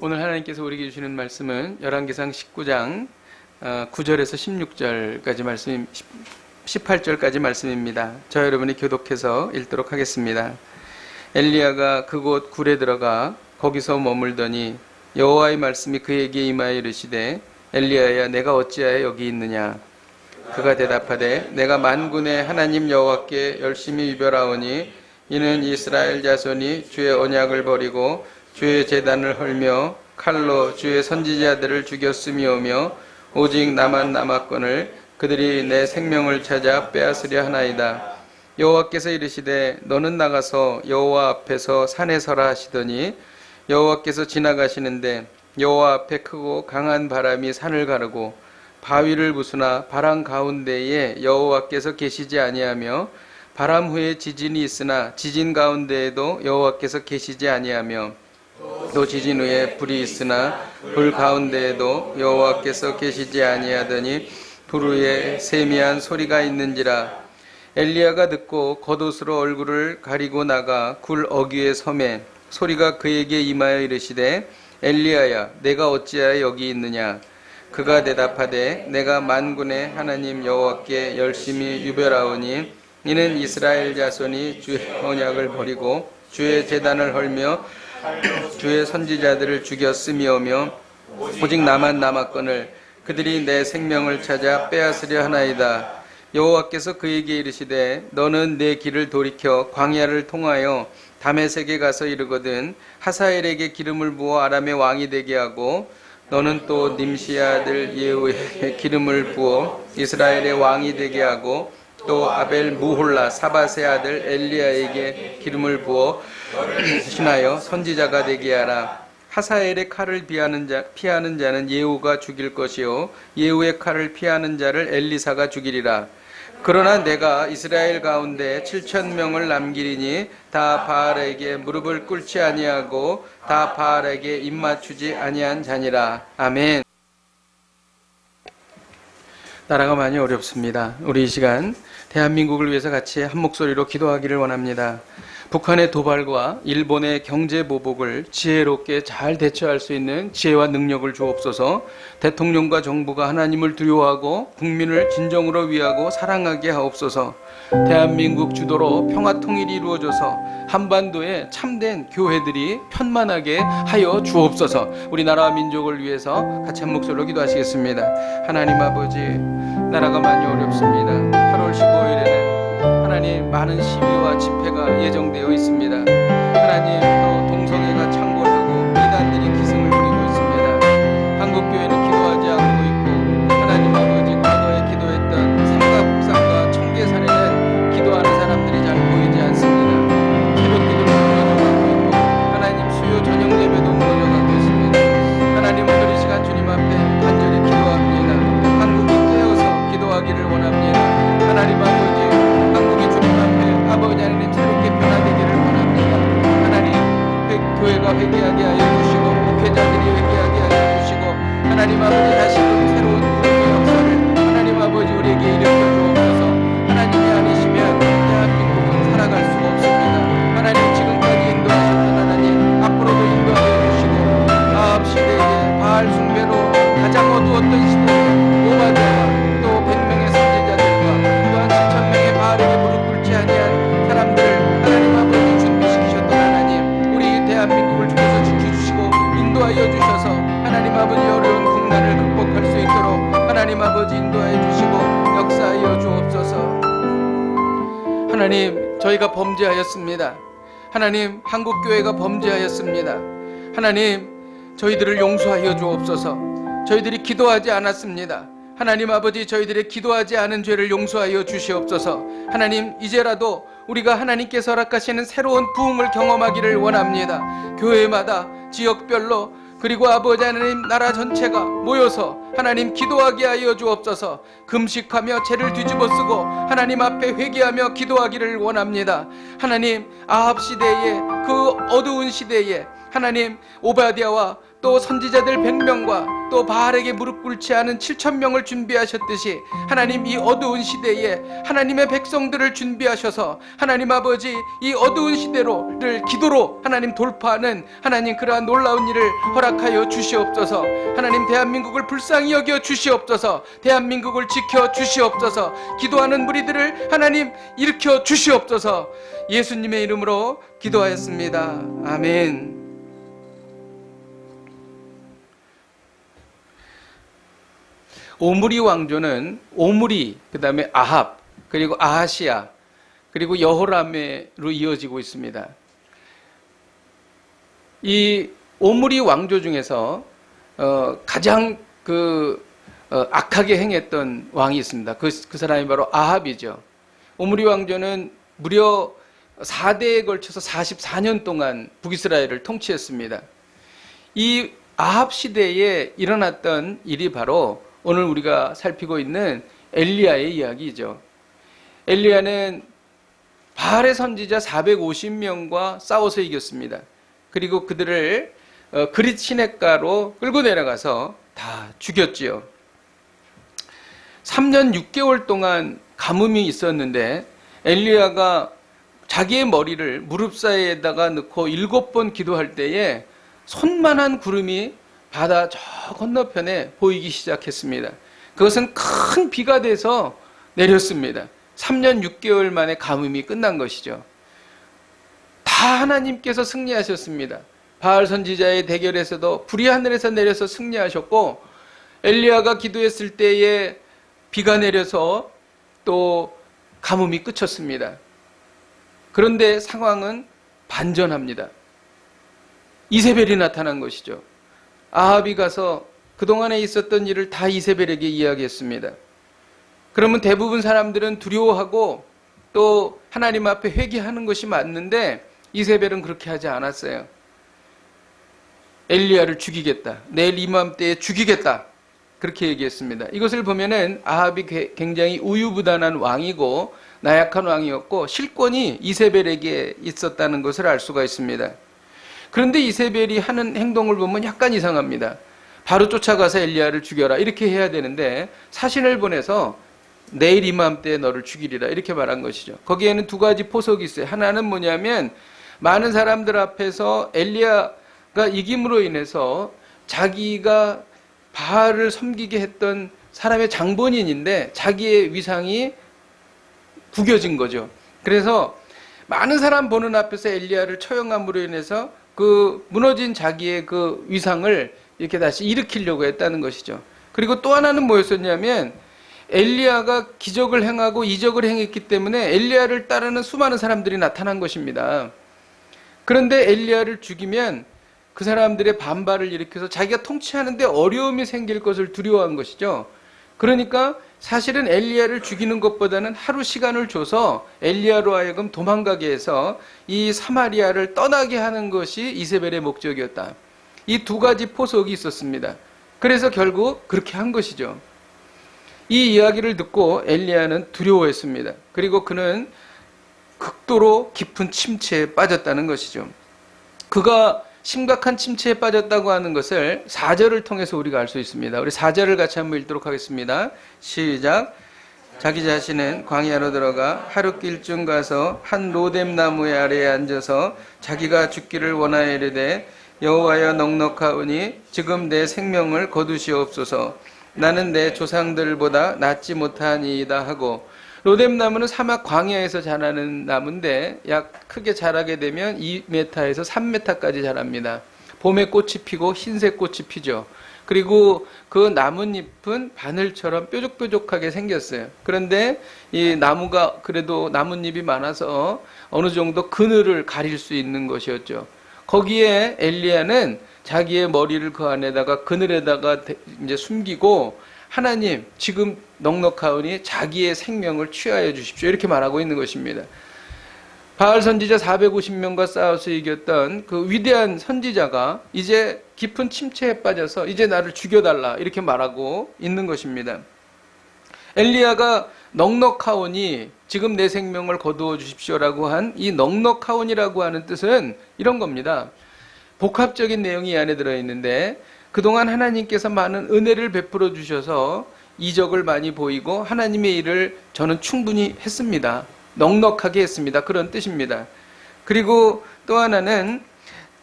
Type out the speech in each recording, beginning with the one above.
오늘 하나님께서 우리에게 주시는 말씀은 열왕기상 19장 9절에서 16절까지 말씀, 18절까지 말씀입니다. 저 여러분이 교독해서 읽도록 하겠습니다. 엘리야가 그곳 굴에 들어가 거기서 머물더니 여호와의 말씀이 그에게 임하여 이르시되 엘리야야 내가 어찌하여 여기 있느냐. 그가 대답하되 내가 만군의 하나님 여호와께 열심히 유별하오니 이는 이스라엘 자손이 주의 언약을 버리고 주의 제단을 헐며 칼로 주의 선지자들을 죽였음이오며 오직 나만 남았거늘 그들이 내 생명을 찾아 빼앗으려 하나이다. 여호와께서 이르시되 너는 나가서 여호와 앞에서 산에 서라 하시더니 여호와께서 지나가시는데 여호와 앞에 크고 강한 바람이 산을 가르고 바위를 부수나 바람 가운데에 여호와께서 계시지 아니하며 바람 후에 지진이 있으나 지진 가운데에도 여호와께서 계시지 아니하며 또 지진 후에 불이 있으나 불 가운데에도 여호와께서 계시지 아니하더니 불 후에 세미한 소리가 있는지라. 엘리야가 듣고 겉옷으로 얼굴을 가리고 나가 굴 어귀에 섬에 소리가 그에게 임하여 이르시되 엘리야야 내가 어찌하여 여기 있느냐. 그가 대답하되 내가 만군의 하나님 여호와께 열심히 유별하오니 이는 이스라엘 자손이 주의 언약을 버리고 주의 제단을 헐며 주의 선지자들을 죽였음이오며 오직 나만 남았거늘 그들이 내 생명을 찾아 빼앗으려 하나이다. 여호와께서 그에게 이르시되 너는 내 길을 돌이켜 광야를 통하여 다메섹에 가서 이르거든 하사엘에게 기름을 부어 아람의 왕이 되게 하고 너는 또 님시의 아들 예후에게 기름을 부어 이스라엘의 왕이 되게 하고 또 아벨 무홀라 사밧의 아들 엘리야에게 기름을 부어 신하여 선지자가 되게 하라. 하사엘의 칼을 피하는 자는 예후가 죽일 것이요 예후의 칼을 피하는 자를 엘리사가 죽이리라. 그러나 내가 이스라엘 가운데 7,000명을 남기리니 다 바알에게 무릎을 꿇지 아니하고 다 바알에게 입맞추지 아니한 자니라. 아멘. 나라가 많이 어렵습니다. 우리 이 시간 대한민국을 위해서 같이 한 목소리로 기도하기를 원합니다. 북한의 도발과 일본의 경제 보복을 지혜롭게 잘 대처할 수 있는 지혜와 능력을 주옵소서. 대통령과 정부가 하나님을 두려워하고 국민을 진정으로 위하고 사랑하게 하옵소서. 대한민국 주도로 평화 통일이 이루어져서 한반도에 참된 교회들이 편만하게 하여 주옵소서. 우리나라와 민족을 위해서 같이 한 목소리로 기도하시겠습니다. 하나님 아버지, 나라가 많이 어렵습니다. 8월 15일에는 하나님 많은 시위와 집회가 예정되어 있습니다. 하나님 또 동성애가 창궐하고 이단들이 기승을 부리고 있습니다. 한국교회는 기도하지 않고 있고 하나님 아버지 과거에 기도했던 삼가복상과 청계산에는 기도하는 사람들이 잘 보이지 않습니다. 새벽 기도를 무너져가고 있고 하나님 수요 저녁 예배도 무너져가고 있습니다. 하나님 오늘 이 시간 주님 앞에 간절히 기도합니다. 한국이 깨어서 기도하기를 원합니다. 하나님 아버지 아버지 하나님 새롭게 변화되기를 원합니다. 하나님 교회가 회개하게 하여 주시고 목회자들이 회개하게 하여 주시고 하나님 아버지 다시금 새로운 구원의 역사를 하나님 아버지 우리에게 일으켜 주옵소서. 하나님이 아니시면 대한민국은 살아갈 수가 없습니다. 하나님 지금까지 인도하셨던 하나님 앞으로도 인도하여 주시고 아합 시대에 바알 숭배로 가장 어두웠던 시대에 오바댜와 또 100명의 선지자들과 또한 7,000명의 바알에게 무릎 꿇지 아니한 사람들을 하나님 아버지 준비시키셨던 하나님 우리 대한민국을 주께서 지켜주시고 인도하여 주셔서 하나님 아버지 어려운 국난을 극복할 수 있도록 하나님 아버지 인도하여 주시고 역사하여 주옵소서. 하나님 저희가 범죄하였습니다. 하나님 한국교회가 범죄하였습니다. 하나님 저희들을 용서하여 주옵소서. 저희들이 기도하지 않았습니다. 하나님 아버지 저희들의 기도하지 않은 죄를 용서하여 주시옵소서. 하나님 이제라도 우리가 하나님께서 허락하시는 새로운 부흥을 경험하기를 원합니다. 교회마다 지역별로 그리고 아버지 하나님 나라 전체가 모여서 하나님 기도하게 하여 주옵소서. 금식하며 죄를 뒤집어쓰고 하나님 앞에 회개하며 기도하기를 원합니다. 하나님 아합 시대에 그 어두운 시대에 하나님 오바댜와 또 선지자들 100명과 또 바알에게 무릎 꿇지 않은 7,000명을 준비하셨듯이 하나님 이 어두운 시대에 하나님의 백성들을 준비하셔서 하나님 아버지 이 어두운 시대를 기도로 하나님 돌파하는 하나님 그러한 놀라운 일을 허락하여 주시옵소서. 하나님 대한민국을 불쌍히 여겨 주시옵소서. 대한민국을 지켜 주시옵소서. 기도하는 무리들을 하나님 일으켜 주시옵소서. 예수님의 이름으로 기도하였습니다. 아멘. 오므리 왕조는 오므리, 그 다음에 아합, 그리고 아하시아, 그리고 여호람으로 이어지고 있습니다. 이 오므리 왕조 중에서 가장 악하게 행했던 왕이 있습니다. 그 사람이 바로 아합이죠. 오므리 왕조는 무려 4대에 걸쳐서 44년 동안 북이스라엘을 통치했습니다. 이 아합 시대에 일어났던 일이 바로 오늘 우리가 살피고 있는 엘리야의 이야기이죠. 엘리야는 바알의 선지자 450명과 싸워서 이겼습니다. 그리고 그들을 그릿 시냇가로 끌고 내려가서 다 죽였지요. 3년 6개월 동안 가뭄이 있었는데 엘리야가 자기의 머리를 무릎 사이에다가 넣고 7번 기도할 때에 손만한 구름이 바다 저 건너편에 보이기 시작했습니다. 그것은 큰 비가 돼서 내렸습니다. 3년 6개월 만에 가뭄이 끝난 것이죠. 다 하나님께서 승리하셨습니다. 바알 선지자의 대결에서도 불이 하늘에서 내려서 승리하셨고, 엘리야가 기도했을 때에 비가 내려서 또 가뭄이 그쳤습니다. 그런데 상황은 반전합니다. 이세벨이 나타난 것이죠. 아합이 가서 그동안에 있었던 일을 다 이세벨에게 이야기했습니다. 그러면 대부분 사람들은 두려워하고 또 하나님 앞에 회개하는 것이 맞는데 이세벨은 그렇게 하지 않았어요. 엘리야를 죽이겠다. 내일 이맘때에 죽이겠다. 그렇게 얘기했습니다. 이것을 보면은 아합이 굉장히 우유부단한 왕이고 나약한 왕이었고 실권이 이세벨에게 있었다는 것을 알 수가 있습니다. 그런데 이세벨이 하는 행동을 보면 약간 이상합니다. 바로 쫓아가서 엘리야를 죽여라 이렇게 해야 되는데 사신을 보내서 내일 이맘때에 너를 죽이리라 이렇게 말한 것이죠. 거기에는 두 가지 포석이 있어요. 하나는 뭐냐면 많은 사람들 앞에서 엘리야가 이김으로 인해서 자기가 바알을 섬기게 했던 사람의 장본인인데 자기의 위상이 구겨진 거죠. 그래서 많은 사람 보는 앞에서 엘리야를 처형함으로 인해서 그 무너진 자기의 그 위상을 이렇게 다시 일으키려고 했다는 것이죠. 그리고 또 하나는 뭐였었냐면 엘리야가 기적을 행하고 이적을 행했기 때문에 엘리야를 따르는 수많은 사람들이 나타난 것입니다. 그런데 엘리야를 죽이면 그 사람들의 반발을 일으켜서 자기가 통치하는데 어려움이 생길 것을 두려워한 것이죠. 그러니까 사실은 엘리야를 죽이는 것보다는 하루 시간을 줘서 엘리야로 하여금 도망가게 해서 이 사마리아를 떠나게 하는 것이 이세벨의 목적이었다. 이 두 가지 포석이 있었습니다. 그래서 결국 그렇게 한 것이죠. 이 이야기를 듣고 엘리야는 두려워했습니다. 그리고 그는 극도로 깊은 침체에 빠졌다는 것이죠. 그가 심각한 침체에 빠졌다고 하는 것을 4절을 통해서 우리가 알 수 있습니다. 우리 4절을 같이 한번 읽도록 하겠습니다. 시작. 자기 자신은 광야로 들어가 하룻길쯤 가서 한 로뎀 나무의 아래에 앉아서 자기가 죽기를 원하여 이르되 여호와여 넉넉하오니 지금 내 생명을 거두시옵소서. 나는 내 조상들보다 낫지 못하니이다 하고. 로뎀 나무는 사막 광야에서 자라는 나무인데 약 크게 자라게 되면 2m에서 3m까지 자랍니다. 봄에 꽃이 피고 흰색 꽃이 피죠. 그리고 그 나뭇잎은 바늘처럼 뾰족뾰족하게 생겼어요. 그런데 이 나무가 그래도 나뭇잎이 많아서 어느 정도 그늘을 가릴 수 있는 것이었죠. 거기에 엘리야는 자기의 머리를 그 안에다가 그늘에다가 이제 숨기고 하나님 지금 넉넉하오니 자기의 생명을 취하여 주십시오 이렇게 말하고 있는 것입니다. 바알 선지자 450명과 싸워서 이겼던 그 위대한 선지자가 이제 깊은 침체에 빠져서 이제 나를 죽여달라 이렇게 말하고 있는 것입니다. 엘리야가 넉넉하오니 지금 내 생명을 거두어 주십시오라고 한 이 넉넉하오니라고 하는 뜻은 이런 겁니다. 복합적인 내용이 이 안에 들어있는데 그동안 하나님께서 많은 은혜를 베풀어 주셔서 이적을 많이 보이고 하나님의 일을 저는 충분히 했습니다. 넉넉하게 했습니다. 그런 뜻입니다. 그리고 또 하나는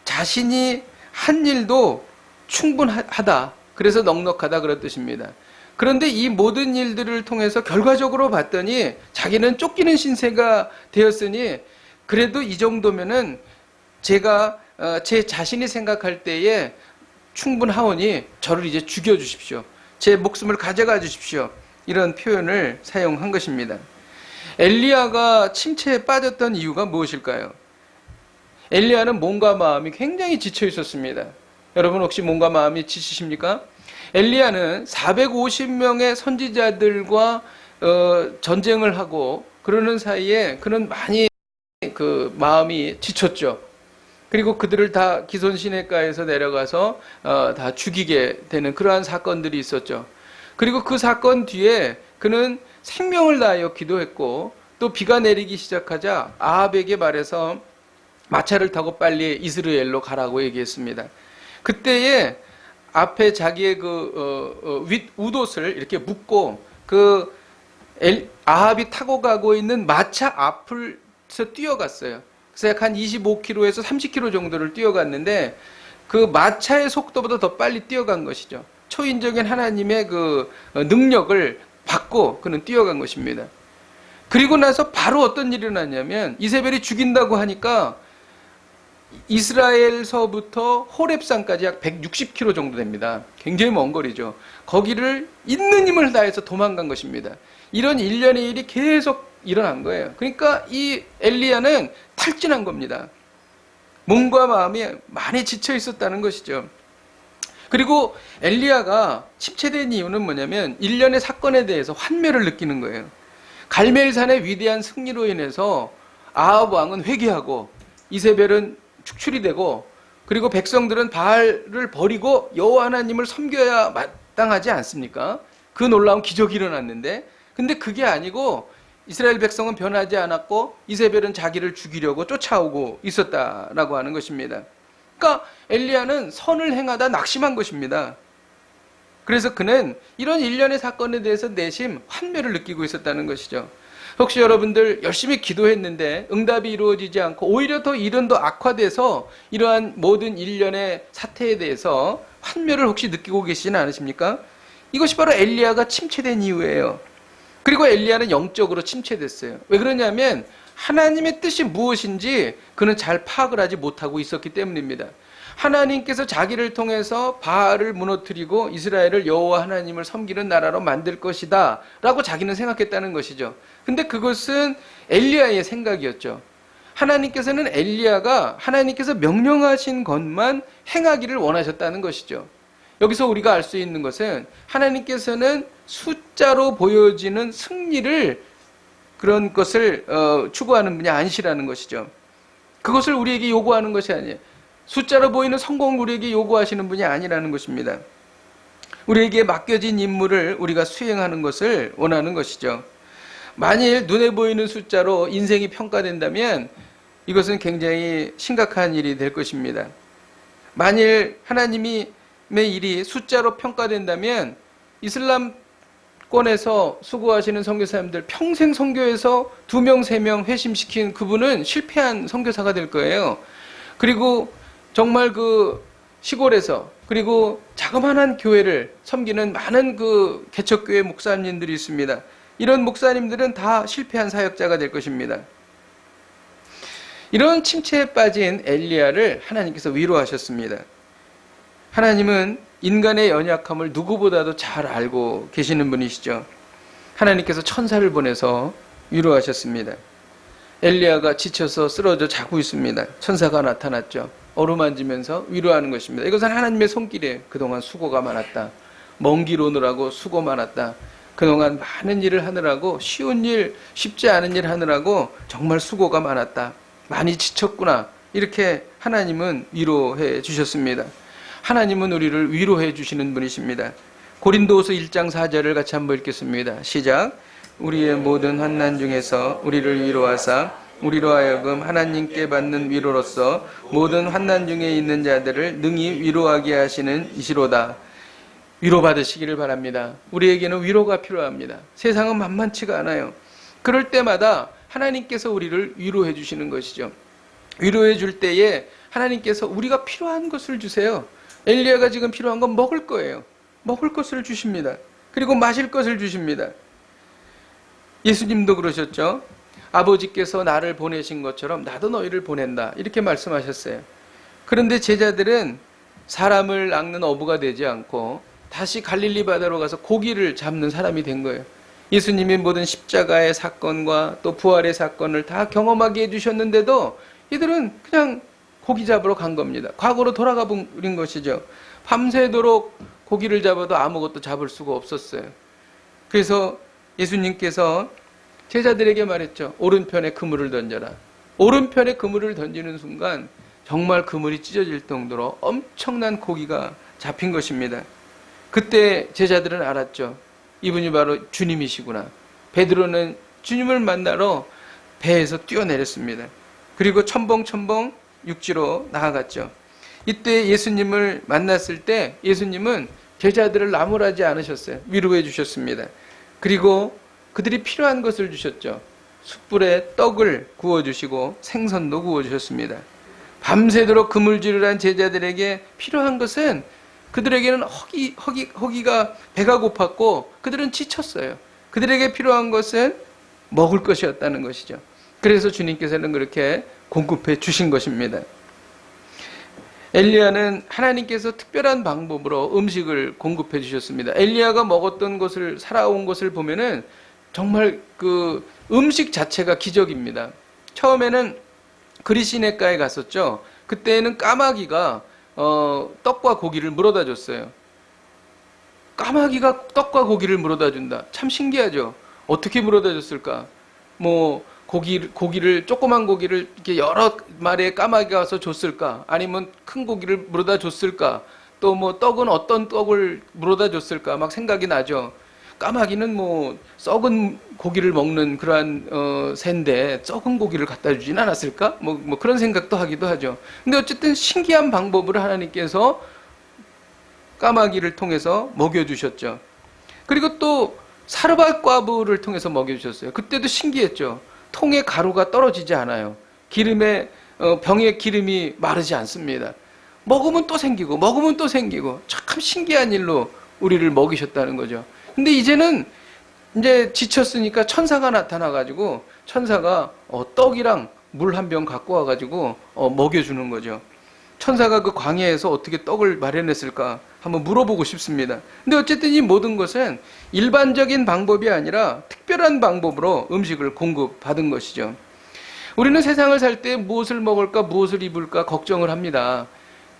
자신이 한 일도 충분하다. 그래서 넉넉하다 그런 뜻입니다. 그런데 이 모든 일들을 통해서 결과적으로 봤더니 자기는 쫓기는 신세가 되었으니 그래도 이 정도면은 제가 제 자신이 생각할 때에 충분하오니 저를 이제 죽여주십시오. 제 목숨을 가져가 주십시오. 이런 표현을 사용한 것입니다. 엘리야가 침체에 빠졌던 이유가 무엇일까요? 엘리야는 몸과 마음이 굉장히 지쳐 있었습니다. 여러분 혹시 몸과 마음이 지치십니까? 엘리야는 450명의 선지자들과 전쟁을 하고 그러는 사이에 그는 많이 그 마음이 지쳤죠. 그리고 그들을 다 기손 시내가에서 내려가서 다 죽이게 되는 그러한 사건들이 있었죠. 그리고 그 사건 뒤에 그는 생명을 다하여 기도했고 또 비가 내리기 시작하자 아합에게 말해서 마차를 타고 빨리 이스라엘로 가라고 얘기했습니다. 그때에 앞에 자기의 그 윗 웃옷을 이렇게 묶고 그 아합이 타고 가고 있는 마차 앞을서 뛰어갔어요. 그래서 약 한 25km에서 30km 정도를 뛰어갔는데 그 마차의 속도보다 더 빨리 뛰어간 것이죠. 초인적인 하나님의 그 능력을 받고 그는 뛰어간 것입니다. 그리고 나서 바로 어떤 일이 일어났냐면 이세벨이 죽인다고 하니까 이스라엘서부터 호렙산까지 약 160km 정도 됩니다. 굉장히 먼 거리죠. 거기를 있는 힘을 다해서 도망간 것입니다. 이런 일련의 일이 계속 일어난 거예요. 그러니까 이 엘리야는 탈진한 겁니다. 몸과 마음이 많이 지쳐 있었다는 것이죠. 그리고 엘리야가 침체된 이유는 뭐냐면 일련의 사건에 대해서 환멸을 느끼는 거예요. 갈멜산의 위대한 승리로 인해서 아합 왕은 회개하고 이세벨은 축출이 되고 그리고 백성들은 바알을 버리고 여호와 하나님을 섬겨야 마땅하지 않습니까? 그 놀라운 기적이 일어났는데 근데 그게 아니고 이스라엘 백성은 변하지 않았고 이세벨은 자기를 죽이려고 쫓아오고 있었다라고 하는 것입니다. 그러니까 엘리야는 선을 행하다 낙심한 것입니다. 그래서 그는 이런 일련의 사건에 대해서 내심 환멸을 느끼고 있었다는 것이죠. 혹시 여러분들 열심히 기도했는데 응답이 이루어지지 않고 오히려 더 일은 더 악화돼서 이러한 모든 일련의 사태에 대해서 환멸을 혹시 느끼고 계시지는 않으십니까? 이것이 바로 엘리야가 침체된 이유예요. 그리고 엘리야는 영적으로 침체됐어요. 왜 그러냐면 하나님의 뜻이 무엇인지 그는 잘 파악을 하지 못하고 있었기 때문입니다. 하나님께서 자기를 통해서 바알을 무너뜨리고 이스라엘을 여호와 하나님을 섬기는 나라로 만들 것이다 라고 자기는 생각했다는 것이죠. 근데 그것은 엘리야의 생각이었죠. 하나님께서는 엘리야가 하나님께서 명령하신 것만 행하기를 원하셨다는 것이죠. 여기서 우리가 알 수 있는 것은 하나님께서는 숫자로 보여지는 승리를 그런 것을 추구하는 분이 아니시라는 것이죠. 그것을 우리에게 요구하는 것이 아니에요. 숫자로 보이는 성공을 우리에게 요구하시는 분이 아니라는 것입니다. 우리에게 맡겨진 임무를 우리가 수행하는 것을 원하는 것이죠. 만일 눈에 보이는 숫자로 인생이 평가된다면 이것은 굉장히 심각한 일이 될 것입니다. 만일 하나님의 일이 숫자로 평가된다면 이슬람권에서 수고하시는 선교사님들 평생 선교해서 2명, 3명 회심시킨 그분은 실패한 선교사가 될 거예요. 그리고 정말 그 시골에서 그리고 자그마한 교회를 섬기는 많은 그 개척교회 목사님들이 있습니다. 이런 목사님들은 다 실패한 사역자가 될 것입니다. 이런 침체에 빠진 엘리야를 하나님께서 위로하셨습니다. 하나님은 인간의 연약함을 누구보다도 잘 알고 계시는 분이시죠. 하나님께서 천사를 보내서 위로하셨습니다. 엘리야가 지쳐서 쓰러져 자고 있습니다. 천사가 나타났죠. 어루만지면서 위로하는 것입니다. 이것은 하나님의 손길이에요. 그동안 수고가 많았다. 먼 길 오느라고 수고 많았다. 그동안 많은 일을 하느라고 쉬운 일, 쉽지 않은 일 하느라고 정말 수고가 많았다. 많이 지쳤구나. 이렇게 하나님은 위로해 주셨습니다. 하나님은 우리를 위로해 주시는 분이십니다. 고린도후서 1장 4절을 같이 한번 읽겠습니다. 시작. 우리의 모든 환난 중에서 우리를 위로하사 우리로 하여금 하나님께 받는 위로로서 모든 환난 중에 있는 자들을 능히 위로하게 하시는 이시로다. 위로받으시기를 바랍니다. 우리에게는 위로가 필요합니다. 세상은 만만치가 않아요. 그럴 때마다 하나님께서 우리를 위로해 주시는 것이죠. 위로해 줄 때에 하나님께서 우리가 필요한 것을 주세요. 엘리야가 지금 필요한 건 먹을 거예요. 먹을 것을 주십니다. 그리고 마실 것을 주십니다. 예수님도 그러셨죠. 아버지께서 나를 보내신 것처럼 나도 너희를 보낸다. 이렇게 말씀하셨어요. 그런데 제자들은 사람을 낚는 어부가 되지 않고 다시 갈릴리 바다로 가서 고기를 잡는 사람이 된 거예요. 예수님이 모든 십자가의 사건과 또 부활의 사건을 다 경험하게 해주셨는데도 이들은 그냥 고기 잡으러 간 겁니다. 과거로 돌아가 버린 것이죠. 밤새도록 고기를 잡아도 아무것도 잡을 수가 없었어요. 그래서 예수님께서 제자들에게 말했죠. 오른편에 그물을 던져라. 오른편에 그물을 던지는 순간 정말 그물이 찢어질 정도로 엄청난 고기가 잡힌 것입니다. 그때 제자들은 알았죠. 이분이 바로 주님이시구나. 베드로는 주님을 만나러 배에서 뛰어내렸습니다. 그리고 첨벙첨벙 육지로 나아갔죠. 이때 예수님을 만났을 때 예수님은 제자들을 나무라지 않으셨어요. 위로해 주셨습니다. 그리고 그들이 필요한 것을 주셨죠. 숯불에 떡을 구워주시고 생선도 구워주셨습니다. 밤새도록 그물질을 한 제자들에게 필요한 것은 그들에게는 허기가 배가 고팠고 그들은 지쳤어요. 그들에게 필요한 것은 먹을 것이었다는 것이죠. 그래서 주님께서는 그렇게 공급해 주신 것입니다. 엘리야는 하나님께서 특별한 방법으로 음식을 공급해 주셨습니다. 엘리야가 먹었던 것을 살아온 것을 보면은 정말 그 음식 자체가 기적입니다. 처음에는 그리시네가에 갔었죠. 그때는 까마귀가 떡과 고기를 물어다 줬어요. 까마귀가 떡과 고기를 물어다 준다. 참 신기하죠. 어떻게 물어다 줬을까? 뭐 고기를 조그만 고기를 이렇게 여러 마리의 까마귀가 와서 줬을까? 아니면 큰 고기를 물어다 줬을까? 또 뭐 떡은 어떤 떡을 물어다 줬을까? 막 생각이 나죠. 까마귀는 뭐 썩은 고기를 먹는 그러한 새인데 썩은 고기를 갖다 주진 않았을까? 뭐 그런 생각도 하기도 하죠. 근데 어쨌든 신기한 방법으로 하나님께서 까마귀를 통해서 먹여주셨죠. 그리고 또 사르밧 과부를 통해서 먹여주셨어요. 그때도 신기했죠. 통에 가루가 떨어지지 않아요. 병에 기름이 마르지 않습니다. 먹으면 또 생기고 먹으면 또 생기고 참 신기한 일로 우리를 먹이셨다는 거죠. 근데 이제는 이제 지쳤으니까 천사가 나타나가지고 천사가 떡이랑 물 한 병 갖고 와가지고 먹여주는 거죠. 천사가 그 광야에서 어떻게 떡을 마련했을까 한번 물어보고 싶습니다. 근데 어쨌든 이 모든 것은 일반적인 방법이 아니라 특별한 방법으로 음식을 공급받은 것이죠. 우리는 세상을 살 때 무엇을 먹을까 무엇을 입을까 걱정을 합니다.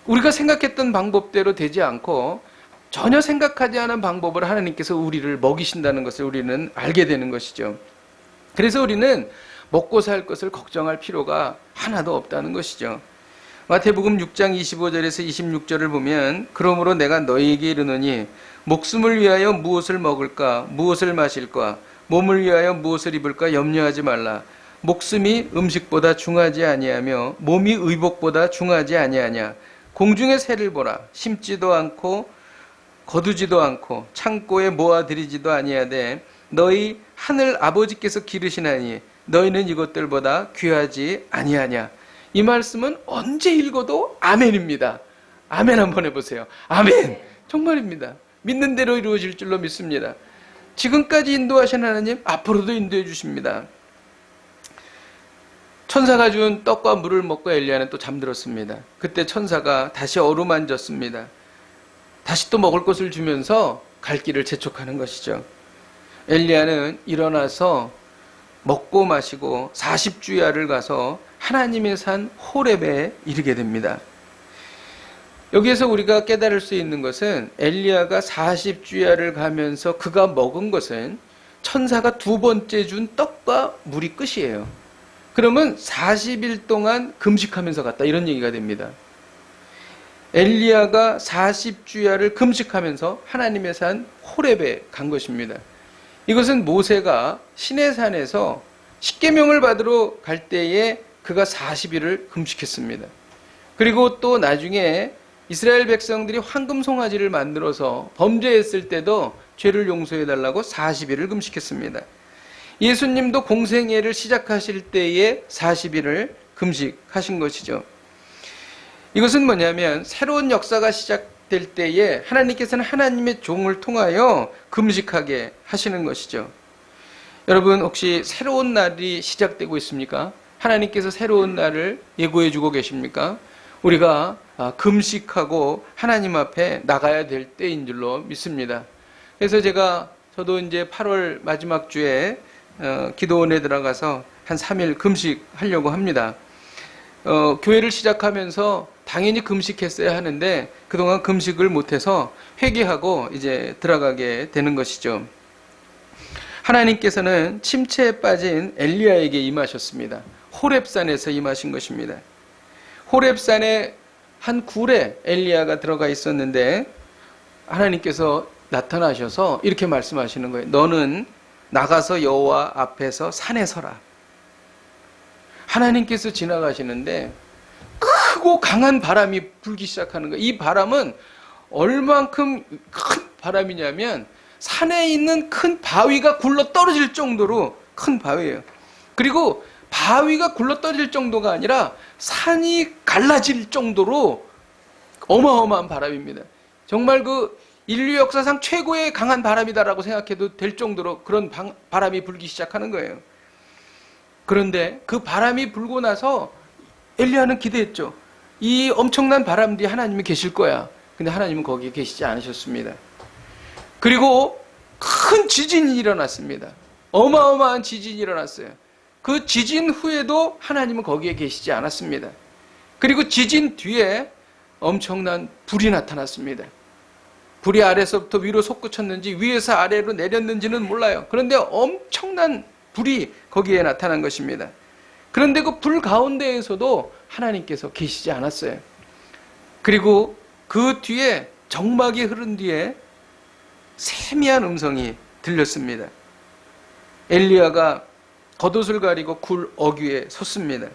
우리가 생각했던 방법대로 되지 않고 전혀 생각하지 않은 방법으로 하나님께서 우리를 먹이신다는 것을 우리는 알게 되는 것이죠. 그래서 우리는 먹고 살 것을 걱정할 필요가 하나도 없다는 것이죠. 마태복음 6장 25절에서 26절을 보면 그러므로 내가 너희에게 이르노니 목숨을 위하여 무엇을 먹을까 무엇을 마실까 몸을 위하여 무엇을 입을까 염려하지 말라. 목숨이 음식보다 중하지 아니하며 몸이 의복보다 중하지 아니하냐. 공중의 새를 보라. 심지도 않고 거두지도 않고 창고에 모아들이지도 아니하되 너희 하늘 아버지께서 기르시나니 너희는 이것들보다 귀하지 아니하냐. 이 말씀은 언제 읽어도 아멘입니다. 아멘 한번 해보세요. 아멘. 정말입니다. 믿는 대로 이루어질 줄로 믿습니다. 지금까지 인도하신 하나님 앞으로도 인도해 주십니다. 천사가 준 떡과 물을 먹고 엘리야는 또 잠들었습니다. 그때 천사가 다시 어루만졌습니다. 다시 또 먹을 것을 주면서 갈 길을 재촉하는 것이죠. 엘리야는 일어나서 먹고 마시고 40주야를 가서 하나님의 산 호렙에 이르게 됩니다. 여기에서 우리가 깨달을 수 있는 것은 엘리야가 40주야를 가면서 그가 먹은 것은 천사가 두 번째 준 떡과 물이 끝이에요. 그러면 40일 동안 금식하면서 갔다 이런 얘기가 됩니다. 엘리야가 40주야를 금식하면서 하나님의 산 호렙에 간 것입니다. 이것은 모세가 시내산에서 십계명을 받으러 갈 때에 그가 40일을 금식했습니다. 그리고 또 나중에 이스라엘 백성들이 황금 송아지를 만들어서 범죄했을 때도 죄를 용서해달라고 40일을 금식했습니다. 예수님도 공생애를 시작하실 때에 40일을 금식하신 것이죠. 이것은 뭐냐면 새로운 역사가 시작될 때에 하나님께서는 하나님의 종을 통하여 금식하게 하시는 것이죠. 여러분 혹시 새로운 날이 시작되고 있습니까? 하나님께서 새로운 날을 예고해 주고 계십니까? 우리가 금식하고 하나님 앞에 나가야 될 때인 줄로 믿습니다. 그래서 저도 이제 8월 마지막 주에 기도원에 들어가서 한 3일 금식하려고 합니다. 교회를 시작하면서 당연히 금식했어야 하는데 그동안 금식을 못해서 회개하고 이제 들어가게 되는 것이죠. 하나님께서는 침체에 빠진 엘리야에게 임하셨습니다. 호렙산에서 임하신 것입니다. 호렙산에 한 굴에 엘리야가 들어가 있었는데 하나님께서 나타나셔서 이렇게 말씀하시는 거예요. 너는 나가서 여호와 앞에서 산에 서라. 하나님께서 지나가시는데 크고 강한 바람이 불기 시작하는 거예요. 이 바람은 얼만큼 큰 바람이냐면 산에 있는 큰 바위가 굴러 떨어질 정도로 큰 바위예요. 그리고 바위가 굴러 떨어질 정도가 아니라 산이 갈라질 정도로 어마어마한 바람입니다. 정말 그 인류 역사상 최고의 강한 바람이다라고 생각해도 될 정도로 그런 바람이 불기 시작하는 거예요. 그런데 그 바람이 불고 나서 엘리야는 기대했죠. 이 엄청난 바람 뒤에 하나님이 계실 거야. 근데 하나님은 거기에 계시지 않으셨습니다. 그리고 큰 지진이 일어났습니다. 어마어마한 지진이 일어났어요. 그 지진 후에도 하나님은 거기에 계시지 않았습니다. 그리고 지진 뒤에 엄청난 불이 나타났습니다. 불이 아래서부터 위로 솟구쳤는지 위에서 아래로 내렸는지는 몰라요. 그런데 엄청난 불이 거기에 나타난 것입니다. 그런데 그 불 가운데에서도 하나님께서 계시지 않았어요. 그리고 그 뒤에 정막이 흐른 뒤에 세미한 음성이 들렸습니다. 엘리야가 겉옷을 가리고 굴 어귀에 섰습니다.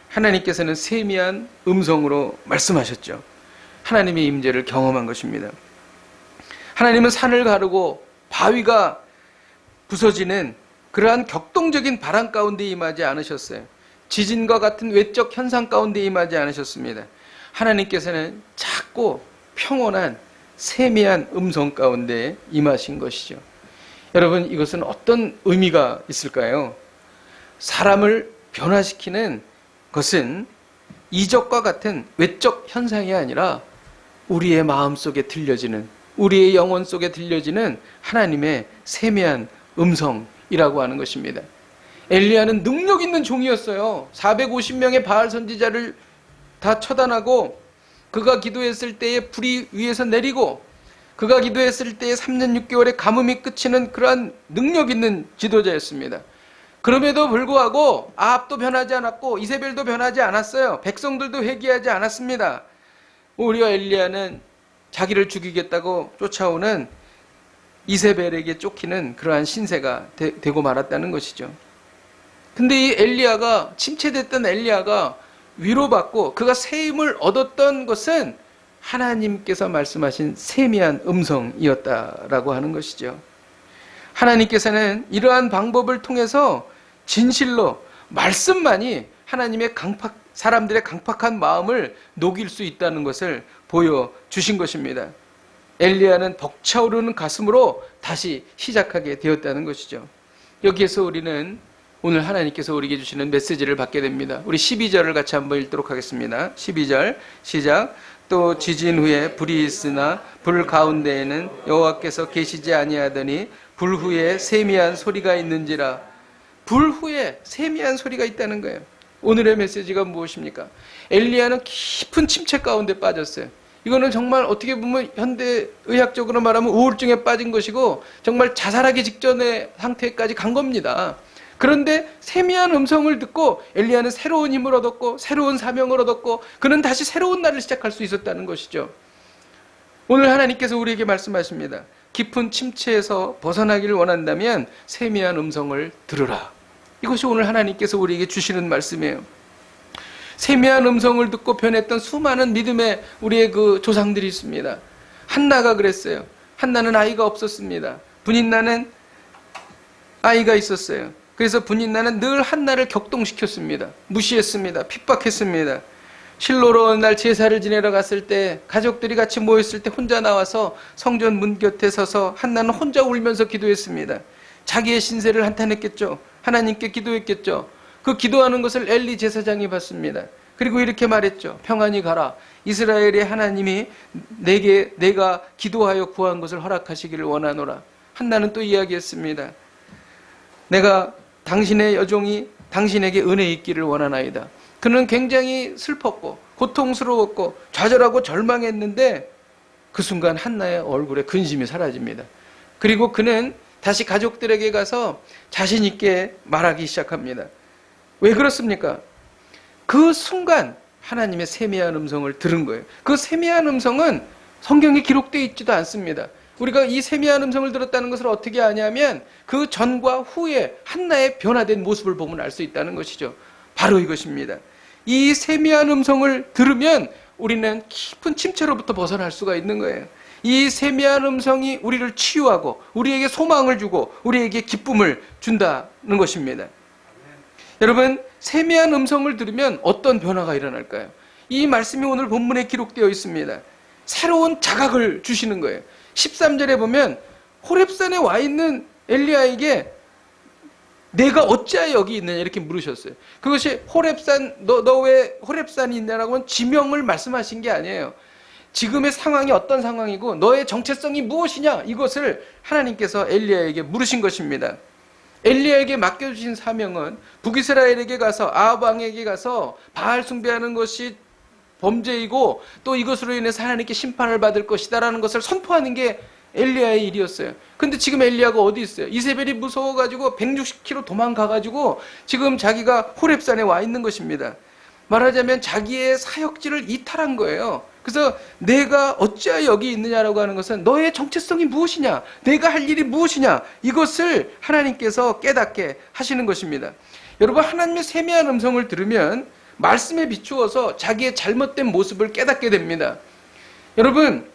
하나님께서는 세미한 음성으로 말씀하셨죠. 하나님의 임재를 경험한 것입니다. 하나님은 산을 가르고 바위가 부서지는 그러한 격동적인 바람 가운데 임하지 않으셨어요. 지진과 같은 외적 현상 가운데 임하지 않으셨습니다. 하나님께서는 작고 평온한 세미한 음성 가운데 임하신 것이죠. 여러분, 이것은 어떤 의미가 있을까요? 사람을 변화시키는 것은 이적과 같은 외적 현상이 아니라 우리의 마음 속에 들려지는, 우리의 영혼 속에 들려지는 하나님의 세미한 음성이라고 하는 것입니다. 엘리야는 능력 있는 종이었어요. 450명의 바알 선지자를 다 처단하고 그가 기도했을 때에 불이 위에서 내리고 그가 기도했을 때에 3년 6개월의 가뭄이 그치는 그러한 능력 있는 지도자였습니다. 그럼에도 불구하고 아합도 변하지 않았고 이세벨도 변하지 않았어요. 백성들도 회개하지 않았습니다. 오히려 엘리야는 자기를 죽이겠다고 쫓아오는 이세벨에게 쫓기는 그러한 신세가 되고 말았다는 것이죠. 근데 이 엘리야가, 침체됐던 엘리야가 위로받고 그가 새 힘을 얻었던 것은 하나님께서 말씀하신 세미한 음성이었다라고 하는 것이죠. 하나님께서는 이러한 방법을 통해서 진실로 말씀만이 하나님의 사람들의 강팍한 마음을 녹일 수 있다는 것을 보여주신 것입니다. 엘리야는 벅차오르는 가슴으로 다시 시작하게 되었다는 것이죠. 여기에서 우리는 오늘 하나님께서 우리에게 주시는 메시지를 받게 됩니다. 우리 12절을 같이 한번 읽도록 하겠습니다. 12절 시작. 또 지진 후에 불이 있으나 불 가운데에는 여호와께서 계시지 아니하더니 불 후에 세미한 소리가 있는지라. 불 후에 세미한 소리가 있다는 거예요. 오늘의 메시지가 무엇입니까? 엘리야는 깊은 침체 가운데 빠졌어요. 이거는 정말 어떻게 보면 현대의학적으로 말하면 우울증에 빠진 것이고 정말 자살하기 직전의 상태까지 간 겁니다. 그런데 세미한 음성을 듣고 엘리야는 새로운 힘을 얻었고 새로운 사명을 얻었고 그는 다시 새로운 날을 시작할 수 있었다는 것이죠. 오늘 하나님께서 우리에게 말씀하십니다. 깊은 침체에서 벗어나기를 원한다면 세미한 음성을 들으라. 이것이 오늘 하나님께서 우리에게 주시는 말씀이에요. 세미한 음성을 듣고 변했던 수많은 믿음의 우리의 그 조상들이 있습니다. 한나가 그랬어요. 한나는 아이가 없었습니다. 분인나는 아이가 있었어요. 그래서 분인나는 늘 한나를 격동시켰습니다. 무시했습니다. 핍박했습니다. 실로로 어느 날 제사를 지내러 갔을 때 가족들이 같이 모였을 때 혼자 나와서 성전 문 곁에 서서 한나는 혼자 울면서 기도했습니다. 자기의 신세를 한탄했겠죠. 하나님께 기도했겠죠. 그 기도하는 것을 엘리 제사장이 봤습니다. 그리고 이렇게 말했죠. 평안히 가라. 이스라엘의 하나님이 내가 기도하여 구한 것을 허락하시기를 원하노라. 한나는 또 이야기했습니다. 내가 당신의 여종이 당신에게 은혜 있기를 원하나이다. 그는 굉장히 슬펐고 고통스러웠고 좌절하고 절망했는데 그 순간 한나의 얼굴에 근심이 사라집니다. 그리고 그는 다시 가족들에게 가서 자신 있게 말하기 시작합니다. 왜 그렇습니까? 그 순간 하나님의 세미한 음성을 들은 거예요. 그 세미한 음성은 성경에 기록되어 있지도 않습니다. 우리가 이 세미한 음성을 들었다는 것을 어떻게 아냐면 그 전과 후에 한나의 변화된 모습을 보면 알 수 있다는 것이죠. 바로 이것입니다. 이 세미한 음성을 들으면 우리는 깊은 침체로부터 벗어날 수가 있는 거예요. 이 세미한 음성이 우리를 치유하고 우리에게 소망을 주고 우리에게 기쁨을 준다는 것입니다. 여러분, 세미한 음성을 들으면 어떤 변화가 일어날까요? 이 말씀이 오늘 본문에 기록되어 있습니다. 새로운 자각을 주시는 거예요. 13절에 보면 호렙산에 와 있는 엘리야에게 내가 어찌하여 여기 있느냐 이렇게 물으셨어요. 그것이 호렙산, 너 왜 호렙산이 있냐라고 하면 지명을 말씀하신 게 아니에요. 지금의 상황이 어떤 상황이고 너의 정체성이 무엇이냐 이것을 하나님께서 엘리야에게 물으신 것입니다. 엘리야에게 맡겨주신 사명은 북이스라엘에게 가서 아합 왕에게 가서 바알 숭배하는 것이 범죄이고 또 이것으로 인해서 하나님께 심판을 받을 것이다라는 것을 선포하는 게 엘리야의 일이었어요. 근데 지금 엘리야가 어디 있어요? 이세벨이 무서워가지고 160km 도망가가지고 지금 자기가 호렙산에 와 있는 것입니다. 말하자면 자기의 사역지를 이탈한 거예요. 그래서 내가 어찌하여 여기 있느냐라고 하는 것은 너의 정체성이 무엇이냐, 내가 할 일이 무엇이냐, 이것을 하나님께서 깨닫게 하시는 것입니다. 여러분, 하나님의 세미한 음성을 들으면 말씀에 비추어서 자기의 잘못된 모습을 깨닫게 됩니다. 여러분,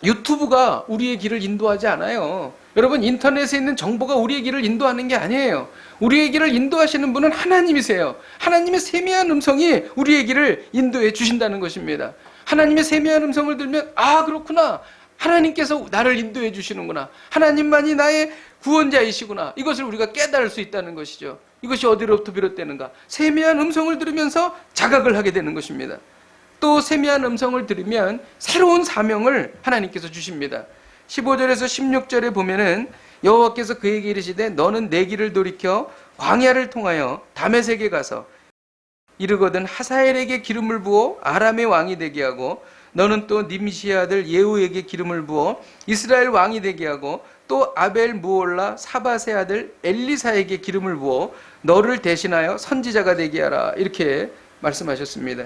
유튜브가 우리의 길을 인도하지 않아요. 여러분, 인터넷에 있는 정보가 우리의 길을 인도하는 게 아니에요. 우리의 길을 인도하시는 분은 하나님이세요. 하나님의 세미한 음성이 우리의 길을 인도해 주신다는 것입니다. 하나님의 세미한 음성을 들으면 아, 그렇구나. 하나님께서 나를 인도해 주시는구나. 하나님만이 나의 구원자이시구나. 이것을 우리가 깨달을 수 있다는 것이죠. 이것이 어디로부터 비롯되는가? 세미한 음성을 들으면서 자각을 하게 되는 것입니다. 또 세미한 음성을 들으면 새로운 사명을 하나님께서 주십니다. 15절에서 16절에 보면은 여호와께서 그에게 이르시되 너는 내 길을 돌이켜 광야를 통하여 다메섹에 가서 이르거든 하사엘에게 기름을 부어 아람의 왕이 되게 하고 너는 또 님시의 아들 예후에게 기름을 부어 이스라엘 왕이 되게 하고 또 아벨 무올라 사밧의 아들 엘리사에게 기름을 부어 너를 대신하여 선지자가 되게 하라. 이렇게 말씀하셨습니다.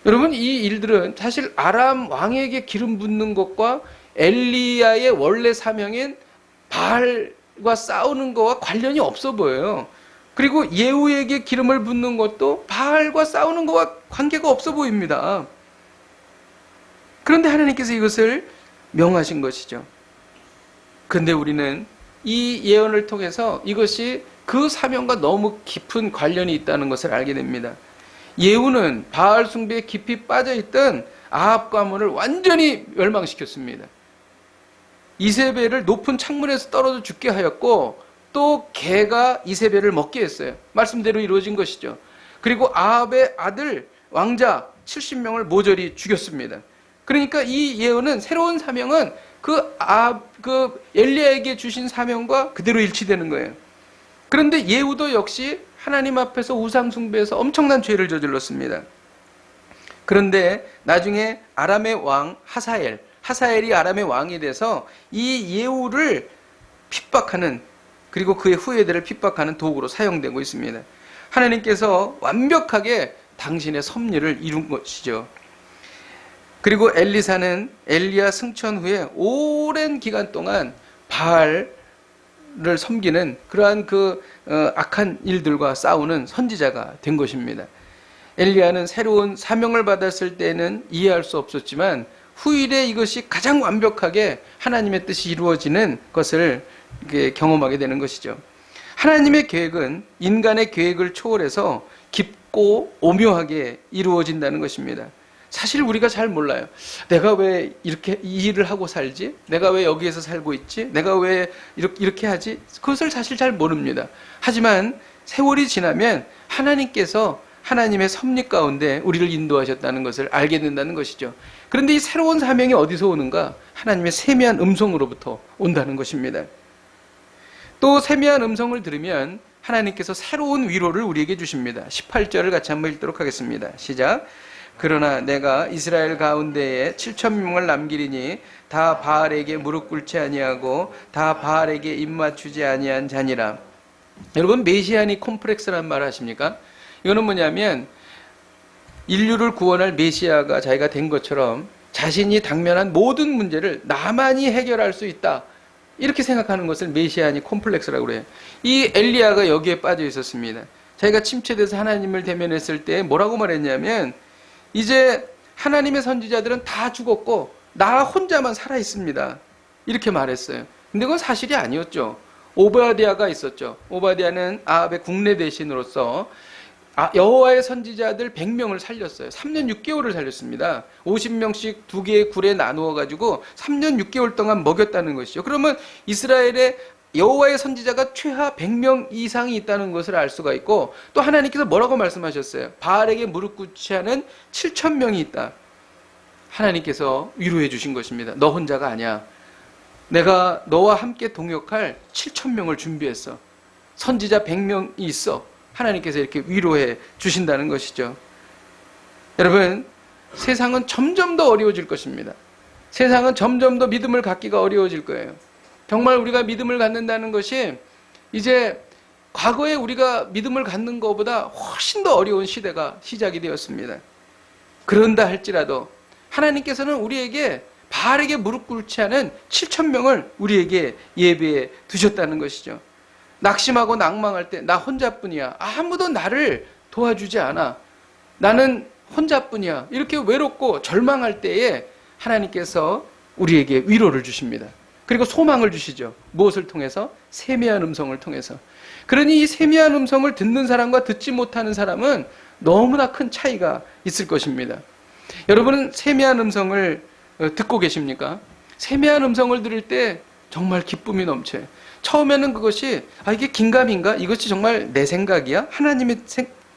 여러분, 이 일들은 사실 아람 왕에게 기름 붓는 것과 엘리야의 원래 사명인 바알과 싸우는 것과 관련이 없어 보여요. 그리고 예후에게 기름을 붓는 것도 바알과 싸우는 것과 관계가 없어 보입니다. 그런데 하나님께서 이것을 명하신 것이죠. 그런데 우리는 이 예언을 통해서 이것이 그 사명과 너무 깊은 관련이 있다는 것을 알게 됩니다. 예후는 바알 숭배에 깊이 빠져있던 아합 가문을 완전히 멸망시켰습니다. 이세벨을 높은 창문에서 떨어져 죽게 하였고 또 개가 이세벨을 먹게 했어요. 말씀대로 이루어진 것이죠. 그리고 아합의 아들 왕자 70명을 모조리 죽였습니다. 그러니까 이 예언은 새로운 사명은 그 엘리야에게 주신 사명과 그대로 일치되는 거예요. 그런데 예후도 역시 하나님 앞에서 우상 숭배해서 엄청난 죄를 저질렀습니다. 그런데 나중에 아람의 왕 하사엘이 아람의 왕이 돼서 이 예후를 핍박하는, 그리고 그의 후예들을 핍박하는 도구로 사용되고 있습니다. 하나님께서 완벽하게 당신의 섭리를 이룬 것이죠. 그리고 엘리사는 엘리야 승천 후에 오랜 기간 동안 바알 섬기는 그러한 악한 일들과 싸우는 선지자가 된 것입니다. 엘리야는 새로운 사명을 받았을 때는 이해할 수 없었지만 후일에 이것이 가장 완벽하게 하나님의 뜻이 이루어지는 것을 경험하게 되는 것이죠. 하나님의 계획은 인간의 계획을 초월해서 깊고 오묘하게 이루어진다는 것입니다. 사실 우리가 잘 몰라요. 내가 왜 이렇게 이 일을 하고 살지? 내가 왜 여기에서 살고 있지? 내가 왜 이렇게 하지? 그것을 사실 잘 모릅니다. 하지만 세월이 지나면 하나님께서 하나님의 섭리 가운데 우리를 인도하셨다는 것을 알게 된다는 것이죠. 그런데 이 새로운 사명이 어디서 오는가? 하나님의 세미한 음성으로부터 온다는 것입니다. 또 세미한 음성을 들으면 하나님께서 새로운 위로를 우리에게 주십니다. 18절을 같이 한번 읽도록 하겠습니다. 시작. 그러나 내가 이스라엘 가운데에 7,000명을 남기리니 다 바알에게 무릎 꿇지 아니하고 다 바알에게 입맞추지 아니한 자니라. 여러분, 메시아니 콤플렉스라는 말 아십니까? 이거는 뭐냐면 인류를 구원할 메시아가 자기가 된 것처럼 자신이 당면한 모든 문제를 나만이 해결할 수 있다, 이렇게 생각하는 것을 메시아니 콤플렉스라고 그래요. 이 엘리야가 여기에 빠져 있었습니다. 자기가 침체돼서 하나님을 대면했을 때 뭐라고 말했냐면, 이제 하나님의 선지자들은 다 죽었고 나 혼자만 살아 있습니다, 이렇게 말했어요. 근데 그건 사실이 아니었죠. 오바댜가 있었죠. 오바댜는 아합의 국내 대신으로서 여호와의 선지자들 100명을 살렸어요. 3년 6개월을 살렸습니다. 50명씩 두 개의 굴에 나누어 가지고 3년 6개월 동안 먹였다는 것이죠. 그러면 이스라엘의 여호와의 선지자가 최하 100명 이상이 있다는 것을 알 수가 있고, 또 하나님께서 뭐라고 말씀하셨어요? 바알에게 무릎 꿇지 않은 7,000명이 있다. 하나님께서 위로해 주신 것입니다. 너 혼자가 아니야. 내가 너와 함께 동역할 7,000명을 준비했어. 선지자 100명이 있어. 하나님께서 이렇게 위로해 주신다는 것이죠. 여러분, 세상은 점점 더 어려워질 것입니다. 세상은 점점 더 믿음을 갖기가 어려워질 거예요. 정말 우리가 믿음을 갖는다는 것이 이제 과거에 우리가 믿음을 갖는 것보다 훨씬 더 어려운 시대가 시작이 되었습니다. 그런다 할지라도 하나님께서는 우리에게 바알에게 무릎 꿇지 않은 7,000명을 우리에게 예배해 두셨다는 것이죠. 낙심하고 낭망할 때 나 혼자뿐이야, 아무도 나를 도와주지 않아, 나는 혼자뿐이야, 이렇게 외롭고 절망할 때에 하나님께서 우리에게 위로를 주십니다. 그리고 소망을 주시죠. 무엇을 통해서? 세미한 음성을 통해서. 그러니 이 세미한 음성을 듣는 사람과 듣지 못하는 사람은 너무나 큰 차이가 있을 것입니다. 여러분은 세미한 음성을 듣고 계십니까? 세미한 음성을 들을 때 정말 기쁨이 넘쳐요. 처음에는 그것이 이게 긴가민가? 이것이 정말 내 생각이야? 하나님의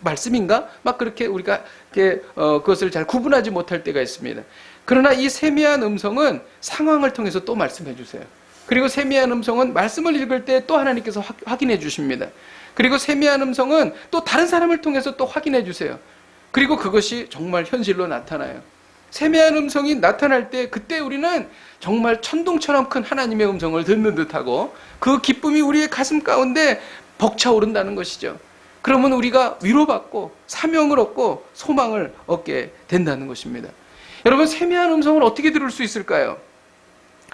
말씀인가? 막 그렇게 우리가 그것을 잘 구분하지 못할 때가 있습니다. 그러나 이 세미한 음성은 상황을 통해서 또 말씀해 주세요. 그리고 세미한 음성은 말씀을 읽을 때 또 하나님께서 확인해 주십니다. 그리고 세미한 음성은 또 다른 사람을 통해서 또 확인해 주세요. 그리고 그것이 정말 현실로 나타나요. 세미한 음성이 나타날 때 그때 우리는 정말 천둥처럼 큰 하나님의 음성을 듣는 듯하고 그 기쁨이 우리의 가슴 가운데 벅차오른다는 것이죠. 그러면 우리가 위로받고 사명을 얻고 소망을 얻게 된다는 것입니다. 여러분, 세미한 음성을 어떻게 들을 수 있을까요?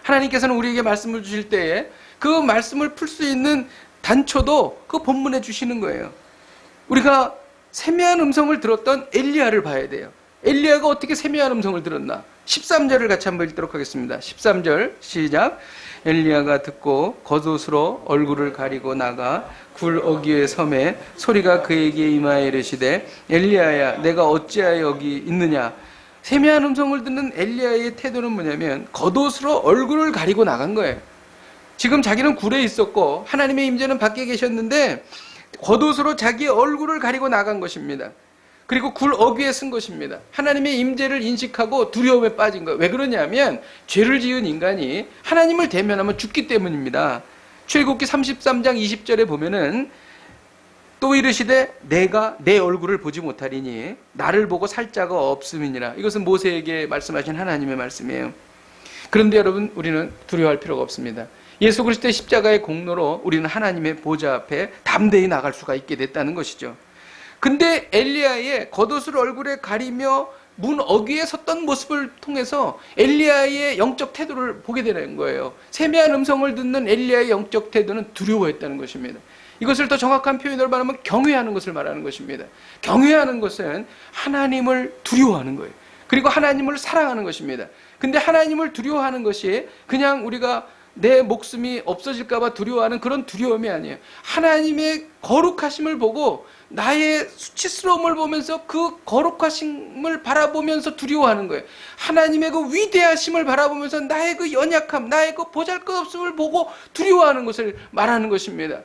하나님께서는 우리에게 말씀을 주실 때에 그 말씀을 풀 수 있는 단초도 그 본문에 주시는 거예요. 우리가 세미한 음성을 들었던 엘리야를 봐야 돼요. 엘리야가 어떻게 세미한 음성을 들었나? 13절을 같이 한번 읽도록 하겠습니다. 13절 시작. 엘리야가 듣고 겉옷으로 얼굴을 가리고 나가 굴 어귀의 섬에 소리가 그에게 임하여 이르시되 엘리야야 내가 어찌하여 여기 있느냐. 세미한 음성을 듣는 엘리야의 태도는 뭐냐면 겉옷으로 얼굴을 가리고 나간 거예요. 지금 자기는 굴에 있었고 하나님의 임재는 밖에 계셨는데 겉옷으로 자기의 얼굴을 가리고 나간 것입니다. 그리고 굴 어귀에 쓴 것입니다. 하나님의 임재를 인식하고 두려움에 빠진 거예요. 왜 그러냐면 죄를 지은 인간이 하나님을 대면하면 죽기 때문입니다. 출애굽기 33장 20절에 보면은 또 이르시되 내가 내 얼굴을 보지 못하리니 나를 보고 살 자가 없음이니라. 이것은 모세에게 말씀하신 하나님의 말씀이에요. 그런데 여러분, 우리는 두려워할 필요가 없습니다. 예수 그리스도의 십자가의 공로로 우리는 하나님의 보좌 앞에 담대히 나갈 수가 있게 됐다는 것이죠. 근데 엘리야의 겉옷을 얼굴에 가리며 문 어귀에 섰던 모습을 통해서 엘리야의 영적 태도를 보게 되는 거예요. 세미한 음성을 듣는 엘리야의 영적 태도는 두려워했다는 것입니다. 이것을 더 정확한 표현으로 말하면 경외하는 것을 말하는 것입니다. 경외하는 것은 하나님을 두려워하는 거예요. 그리고 하나님을 사랑하는 것입니다. 근데 하나님을 두려워하는 것이 그냥 우리가 내 목숨이 없어질까 봐 두려워하는 그런 두려움이 아니에요. 하나님의 거룩하심을 보고 나의 수치스러움을 보면서 그 거룩하심을 바라보면서 두려워하는 거예요. 하나님의 그 위대하심을 바라보면서 나의 그 연약함, 나의 그 보잘것없음을 보고 두려워하는 것을 말하는 것입니다.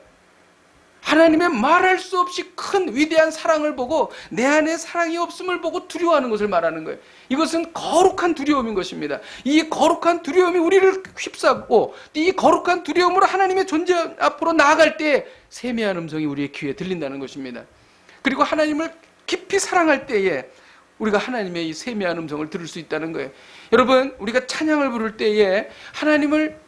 하나님의 말할 수 없이 큰 위대한 사랑을 보고 내 안에 사랑이 없음을 보고 두려워하는 것을 말하는 거예요. 이것은 거룩한 두려움인 것입니다. 이 거룩한 두려움이 우리를 휩싸고 이 거룩한 두려움으로 하나님의 존재 앞으로 나아갈 때 세미한 음성이 우리의 귀에 들린다는 것입니다. 그리고 하나님을 깊이 사랑할 때에 우리가 하나님의 이 세미한 음성을 들을 수 있다는 거예요. 여러분, 우리가 찬양을 부를 때에 하나님을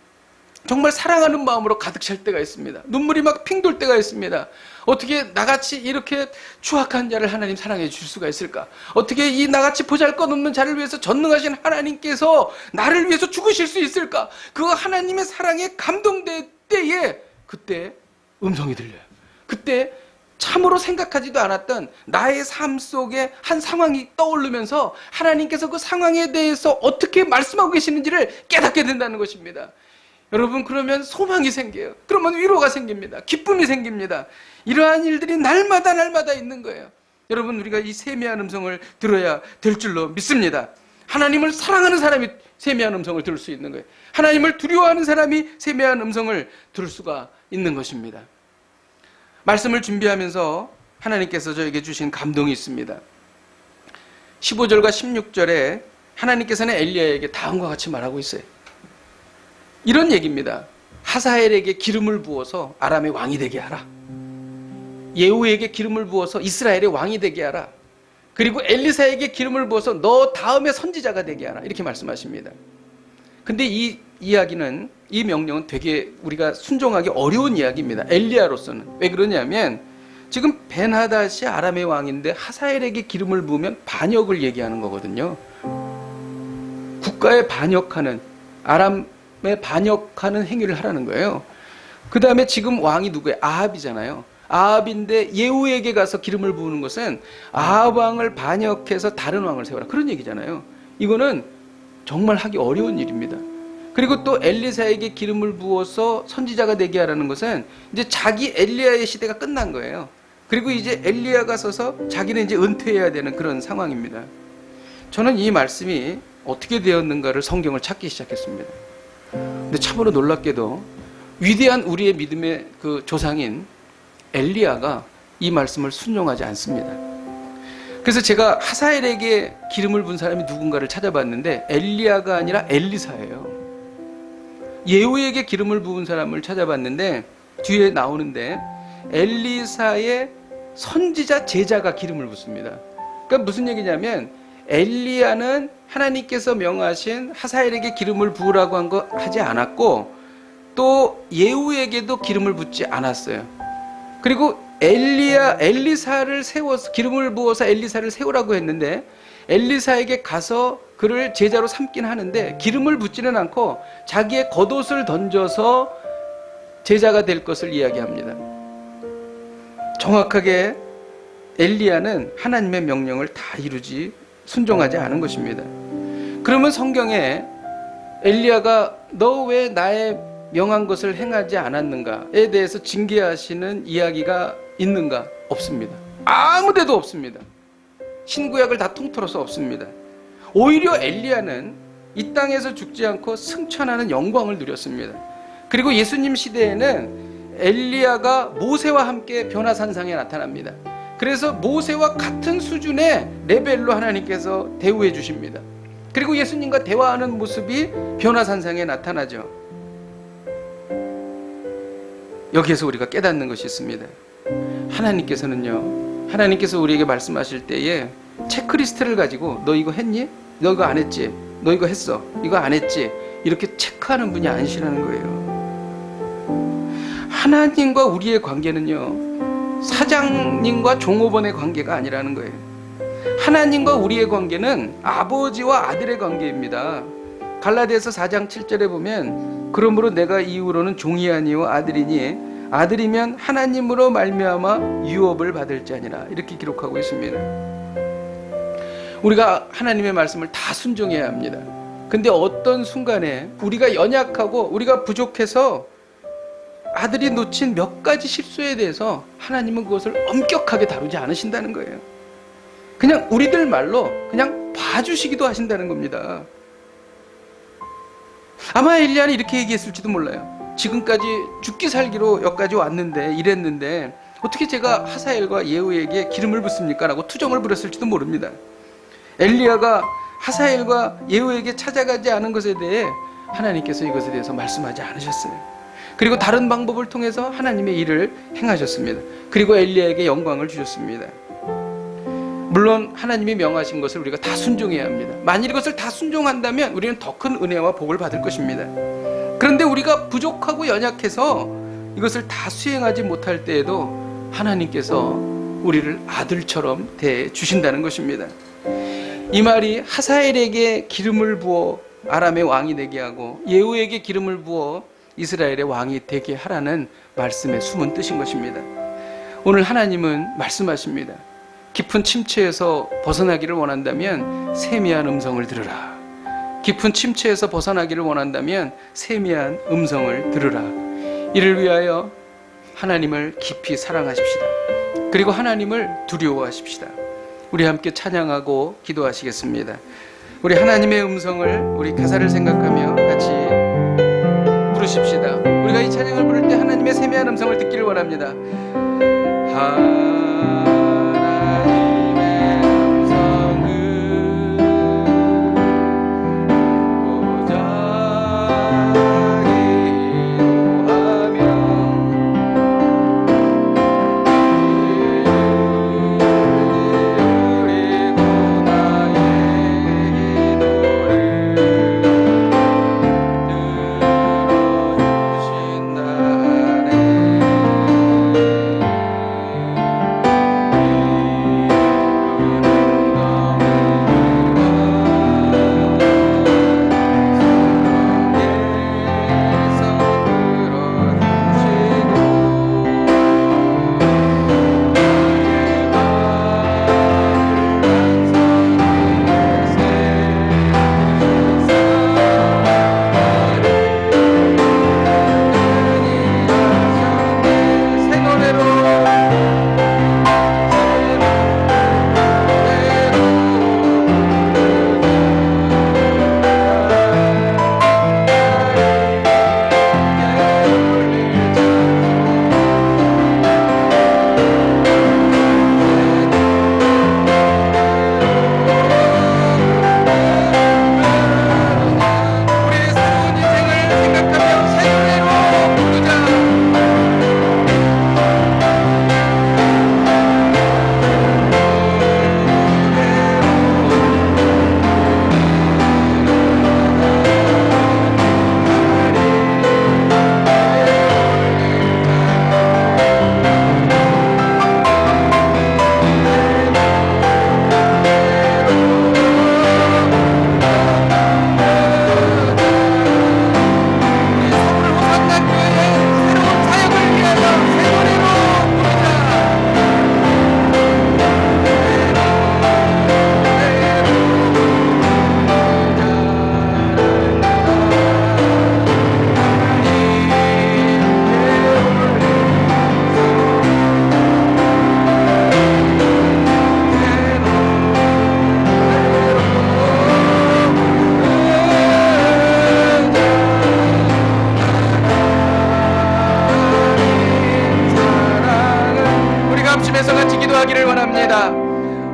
정말 사랑하는 마음으로 가득 찰 때가 있습니다. 눈물이 막 핑 돌 때가 있습니다. 어떻게 나같이 이렇게 추악한 자를 하나님 사랑해 줄 수가 있을까? 어떻게 이 나같이 보잘것없는 자를 위해서 전능하신 하나님께서 나를 위해서 죽으실 수 있을까? 그 하나님의 사랑에 감동될 때에 그때 음성이 들려요. 그때 참으로 생각하지도 않았던 나의 삶 속에 한 상황이 떠오르면서 하나님께서 그 상황에 대해서 어떻게 말씀하고 계시는지를 깨닫게 된다는 것입니다. 여러분, 그러면 소망이 생겨요. 그러면 위로가 생깁니다. 기쁨이 생깁니다. 이러한 일들이 날마다 있는 거예요. 여러분, 우리가 이 세미한 음성을 들어야 될 줄로 믿습니다. 하나님을 사랑하는 사람이 세미한 음성을 들을 수 있는 거예요. 하나님을 두려워하는 사람이 세미한 음성을 들을 수가 있는 것입니다. 말씀을 준비하면서 하나님께서 저에게 주신 감동이 있습니다. 15절과 16절에 하나님께서는 엘리야에게 다음과 같이 말하고 있어요. 이런 얘기입니다. 하사엘에게 기름을 부어서 아람의 왕이 되게 하라. 예후에게 기름을 부어서 이스라엘의 왕이 되게 하라. 그리고 엘리사에게 기름을 부어서 너 다음에 선지자가 되게 하라. 이렇게 말씀하십니다. 근데 이 이야기는, 이 명령은 되게 우리가 순종하기 어려운 이야기입니다. 엘리야로서는. 왜 그러냐면 지금 벤하닷이 아람의 왕인데 하사엘에게 기름을 부으면 반역을 얘기하는 거거든요. 국가에 반역하는, 아람에 반역하는 행위를 하라는 거예요. 그 다음에 지금 왕이 누구예요? 아합이잖아요. 아합인데 예후에게 가서 기름을 부으는 것은 아합 왕을 반역해서 다른 왕을 세워라, 그런 얘기잖아요. 이거는 정말 하기 어려운 일입니다. 그리고 또 엘리사에게 기름을 부어서 선지자가 되게 하라는 것은 이제 자기 엘리야의 시대가 끝난 거예요. 그리고 이제 엘리야가 서서 자기는 이제 은퇴해야 되는 그런 상황입니다. 저는 이 말씀이 어떻게 되었는가를 성경을 찾기 시작했습니다. 근데 참으로 놀랍게도 위대한 우리의 믿음의 그 조상인 엘리야가 이 말씀을 순종하지 않습니다. 그래서 제가 하사엘에게 기름을 부은 사람이 누군가를 찾아봤는데 엘리야가 아니라 엘리사예요. 예후에게 기름을 부은 사람을 찾아봤는데 뒤에 나오는데 엘리사의 선지자 제자가 기름을 붓습니다. 그러니까 무슨 얘기냐면 엘리야는 하나님께서 명하신 하사엘에게 기름을 부으라고 한 거 하지 않았고 또 예후에게도 기름을 붓지 않았어요. 그리고 엘리사를 세워서 기름을 부어서 엘리사를 세우라고 했는데 엘리사에게 가서 그를 제자로 삼긴 하는데 기름을 붓지는 않고 자기의 겉옷을 던져서 제자가 될 것을 이야기합니다. 정확하게 엘리야는 하나님의 명령을 다 이루지 순종하지 않은 것입니다. 그러면 성경에 엘리야가 너 왜 나의 명한 것을 행하지 않았는가에 대해서 징계하시는 이야기가 있는가? 없습니다. 아무 데도 없습니다. 신구약을 다 통틀어서 없습니다. 오히려 엘리야는 이 땅에서 죽지 않고 승천하는 영광을 누렸습니다. 그리고 예수님 시대에는 엘리야가 모세와 함께 변화산상에 나타납니다. 그래서 모세와 같은 수준의 레벨로 하나님께서 대우해 주십니다. 그리고 예수님과 대화하는 모습이 변화산상에 나타나죠. 여기에서 우리가 깨닫는 것이 있습니다. 하나님께서 우리에게 말씀하실 때에 체크리스트를 가지고 너 이거 했니? 너 이거 안 했지? 너 이거 했어? 이거 안 했지? 이렇게 체크하는 분이 아니시라는 거예요. 하나님과 우리의 관계는요, 사장님과 종업원의 관계가 아니라는 거예요. 하나님과 우리의 관계는 아버지와 아들의 관계입니다. 갈라디아서 4장 7절에 보면 그러므로 내가 이후로는 종이 아니요 아들이니 아들이면 하나님으로 말미암아 유업을 받을 자니라 이렇게 기록하고 있습니다. 우리가 하나님의 말씀을 다 순종해야 합니다. 근데 어떤 순간에 우리가 연약하고 우리가 부족해서 아들이 놓친 몇 가지 실수에 대해서 하나님은 그것을 엄격하게 다루지 않으신다는 거예요. 그냥 우리들 말로 그냥 봐주시기도 하신다는 겁니다. 아마 엘리야는 이렇게 얘기했을지도 몰라요. 지금까지 죽기 살기로 여기까지 왔는데 이랬는데 어떻게 제가 하사엘과 예후에게 기름을 붓습니까? 라고 투정을 부렸을지도 모릅니다. 엘리야가 하사엘과 예후에게 찾아가지 않은 것에 대해 하나님께서 이것에 대해서 말씀하지 않으셨어요. 그리고 다른 방법을 통해서 하나님의 일을 행하셨습니다. 그리고 엘리야에게 영광을 주셨습니다. 물론 하나님이 명하신 것을 우리가 다 순종해야 합니다. 만일 이것을 다 순종한다면 우리는 더 큰 은혜와 복을 받을 것입니다. 그런데 우리가 부족하고 연약해서 이것을 다 수행하지 못할 때에도 하나님께서 우리를 아들처럼 대해 주신다는 것입니다. 이 말이 하사엘에게 기름을 부어 아람의 왕이 되게 하고 예후에게 기름을 부어 이스라엘의 왕이 되게 하라는 말씀의 숨은 뜻인 것입니다. 오늘 하나님은 말씀하십니다. 깊은 침체에서 벗어나기를 원한다면 세미한 음성을 들으라. 깊은 침체에서 벗어나기를 원한다면 세미한 음성을 들으라. 이를 위하여 하나님을 깊이 사랑하십시다. 그리고 하나님을 두려워하십시다. 우리 함께 찬양하고 기도하시겠습니다. 우리 하나님의 음성을 우리 가사를 생각하며 같이 부르십시다. 우리가 이 찬양을 부를 때 하나님의 세미한 음성을 듣기를 원합니다.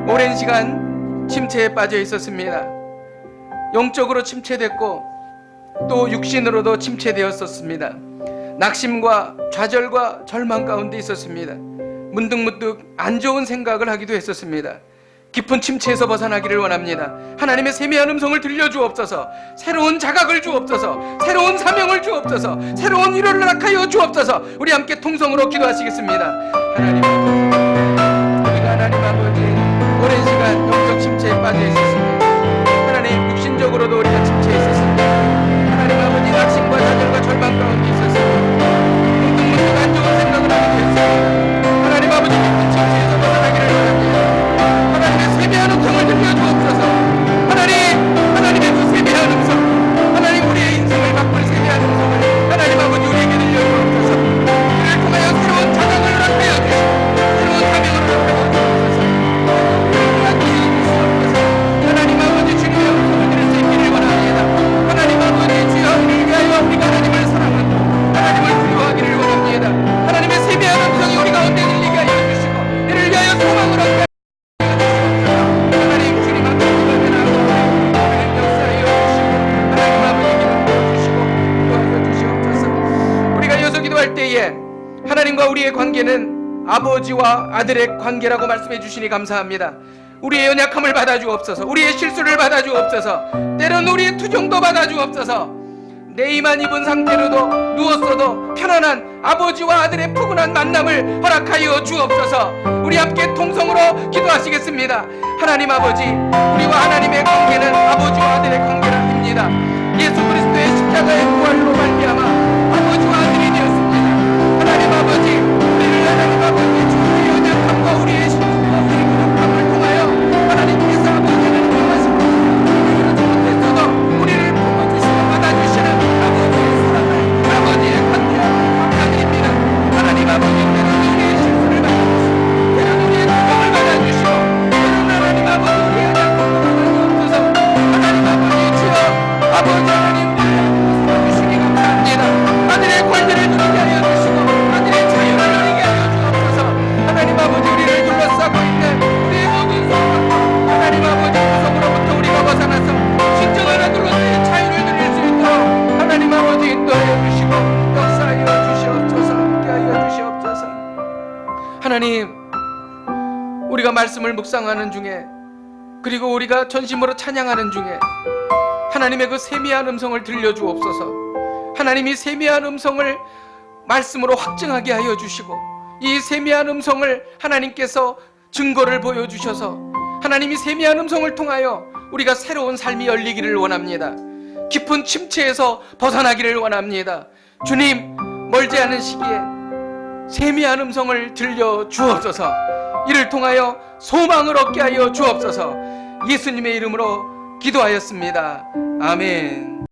오랜 시간 침체에 빠져 있었습니다. 영적으로 침체됐고 또 육신으로도 침체되었었습니다. 낙심과 좌절과 절망 가운데 있었습니다. 문득문득 안 좋은 생각을 하기도 했었습니다. 깊은 침체에서 벗어나기를 원합니다. 하나님의 세미한 음성을 들려주옵소서. 새로운 자각을 주옵소서. 새로운 사명을 주옵소서. 새로운 위로를 허락하여 주옵소서. 우리 함께 통성으로 기도하시겠습니다. 하나님 아버지, 우리가 하나님 아버지 오랜 시간 빠져 있었습니다. 하나님, 육신적으로도 우리가 침체해 있었습니다. 하나님 아버지, 낙심과 좌절과 절망 가운데 있었습니다. 문득문득 안 좋은 생각을 하게 되었습니다. 하나님 아버지, 깊은 침체에서 벗어나기를 원합니다. 하나님의 세미한 음성을 들려주옵소서. 하나님의 그 세미한 음성, 하나님 우리의 인생을 바꿀 세미한 음성을 하나님 아버지 우리에게 들려주옵소서. 이를 통하여 새로운 찬양을 허락하여 주시고 새로운 사명을 허락하여 주옵소서. 하나님 아버지, 주님의 음성을 들을 수 있기를 원합니다. 하나님 아버지, 주여, 이를 위하여 우리가 하나님을 사랑하고 하나님을 두려워하기를 원합니다. 하나님의 세미한 음성이 우리 가운데 들리게 하여 주시고 이를 위하여 소망을 얻게 하여 주시옵소서. 하나님, 주님 앞에 기도하며 하나님 역사하여 주시고 하나님 아버지 기름 부어주시고 도와줘 주시옵소서. 우리가 여기서 기도할 때에 하나님과 우리의 관계는 아버지와 아들의 관계라고 말씀해 주시니 감사합니다. 우리의 연약함을 받아주옵소서. 우리의 실수를 받아주옵소서. 때론 우리의 투정도 받아주옵소서. 네이만 입은 상태로도 누웠어도 편안한 아버지와 아들의 푸근한 만남을 허락하여 주옵소서. 우리 함께 통성으로 기도하시겠습니다. 하나님 아버지, 우리와 하나님의 관계는 아버지와 아들의 관계랍니다. 예수 그리스도의 십자가의 부활로 말미암아 아버지와 아들이 되었습니다. 하나님 아버지, 우리를 하나님 아버지 주의 연약함과 우리의 실수와 우리의 부족함을 통하여 하나님께서 아버지 하나님과 하시고 그렇지 못했어도 우리를 품어주시고 받아주시는 아버지의 사랑을, 아버지의 관계 감사드립니다. 하나님 아버지, 때로는 우리의 실수를 받아주시고 때로는 우리의 부족을 받아주시고 때로는 하나님 아버지 우리의 연약함을 받아주옵소서. 하나님 아버지, 주여 아버지 하나님 주시기 감사합니다. 아들의 관계를 누리게 하여 주시고 아들의 자유를 누리게 하여 주옵소서. 하나님 아버지, 우리를 둘러싸고 있는 우리의 모든 소망과 하나님 아버지 구속으로부터 우리가 벗어나서 진정한 아들로서의 자유를 누릴 수 있도록 하나님 아버지 인도하여 주시고 역사하여 주시옵소서. 함께하여 주시옵소서. 하나님, 우리가 말씀을 묵상하는 중에 그리고 우리가 전심으로 찬양하는 중에 하나님의 그 세미한 음성을 들려주옵소서. 하나님이 세미한 음성을 말씀으로 확증하게 하여 주시고 이 세미한 음성을 하나님께서 증거를 보여주셔서 하나님이 세미한 음성을 통하여 우리가 새로운 삶이 열리기를 원합니다. 깊은 침체에서 벗어나기를 원합니다. 주님, 멀지 않은 시기에 세미한 음성을 들려 주옵소서. 이를 통하여 소망을 얻게 하여 주옵소서. 예수님의 이름으로 기도하였습니다. 아멘.